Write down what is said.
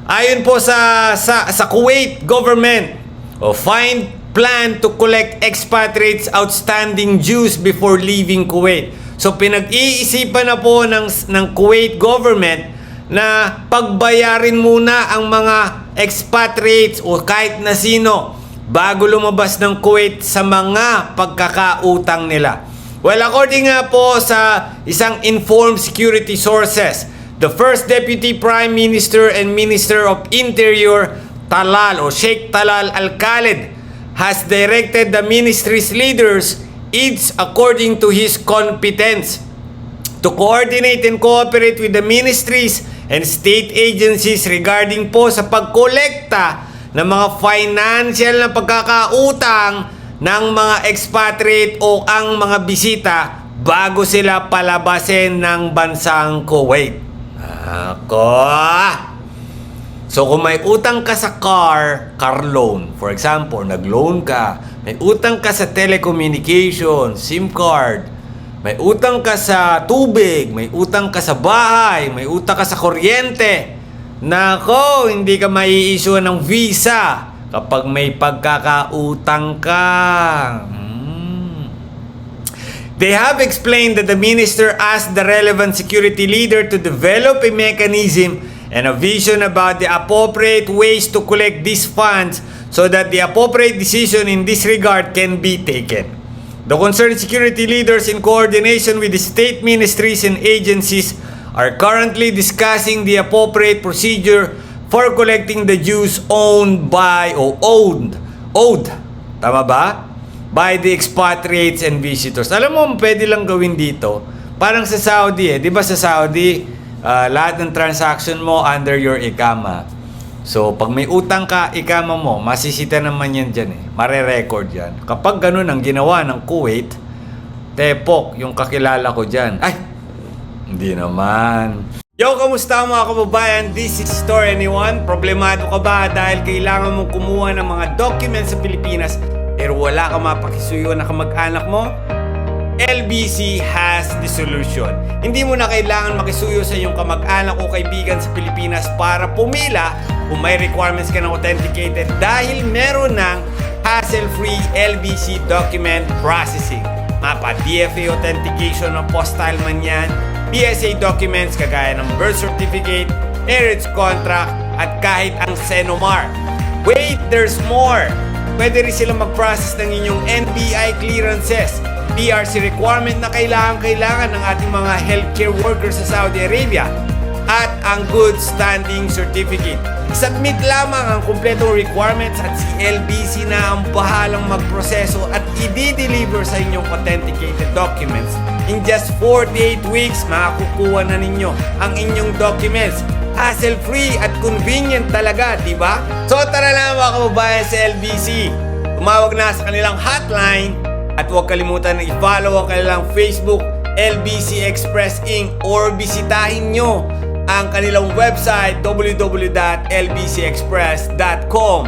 Ayon po sa Kuwait government, find plan to collect expatriates outstanding dues before leaving Kuwait. So pinag-iisipan na po ng Kuwait government na pagbayarin muna ang mga expatriates o kahit na sino bago lumabas ng Kuwait sa mga pagkakautang nila. Well, according nga po sa isang informed security sources, the first Deputy Prime Minister and Minister of Interior, Talal o Sheikh Talal Al-Khalid, has directed the ministry's leaders, each according to his competence, to coordinate and cooperate with the ministries and state agencies regarding po sa pagkolekta ng mga financial na pagkakautang ng mga expatriate o ang mga bisita bago sila palabasin ng bansang Kuwait. Ako! So kung may utang ka sa car loan, for example, nag-loan ka, may utang ka sa telecommunication, SIM card, may utang ka sa tubig, may utang ka sa bahay, may utang ka sa kuryente, nako, hindi ka mai-issue ng visa kapag may pagkakautang ka. They have explained that the minister asked the relevant security leader to develop a mechanism and a vision about the appropriate ways to collect these funds so that the appropriate decision in this regard can be taken. The concerned security leaders, in coordination with the state ministries and agencies, are currently discussing the appropriate procedure for collecting the dues owed tama ba? By the expatriates and visitors. Alam mo, pwede lang gawin dito. Parang sa Saudi di ba sa Saudi, lahat ng transaction mo under your ikama. So, pag may utang ka, ikama mo, masisita naman yan dyan Mare-record yan. Kapag ganun ang ginawa ng Kuwait, tepok, yung kakilala ko dyan. Ay, hindi naman. Yo, kamusta mga kababayan? This is Story Anyone. Problemado ka ba dahil kailangan mong kumuha ng mga documents sa Pilipinas pero wala ka mapakisuyo na kamag-anak mo? LBC has the solution. Hindi mo na kailangan makisuyo sa iyong kamag-anak o kaibigan sa Pilipinas para pumila kung may requirements ka ng authenticated dahil meron ng hassle-free LBC document processing. Mapa DFA authentication o postal man yan, PSA documents kagaya ng birth certificate, marriage contract, at kahit ang Senomar. Wait, there's more! Pwede rin silang mag-process ng inyong NBI clearances, PRC requirement na kailangan ng ating mga healthcare workers sa Saudi Arabia, at ang good standing certificate. Submit lamang ang kumpletong requirements at si LBC na ang bahalang magproseso at i-deliver sa inyong authenticated documents. In just 48 weeks, makakukuha na ninyo ang inyong documents. Hassle-free at convenient talaga, di ba? So tara na mga kababayan sa LBC. Tumawag na sa kanilang hotline at huwag kalimutan na i-follow ang kanilang Facebook, LBC Express Inc. or bisitahin nyo ang kanilang website www.lbcexpress.com.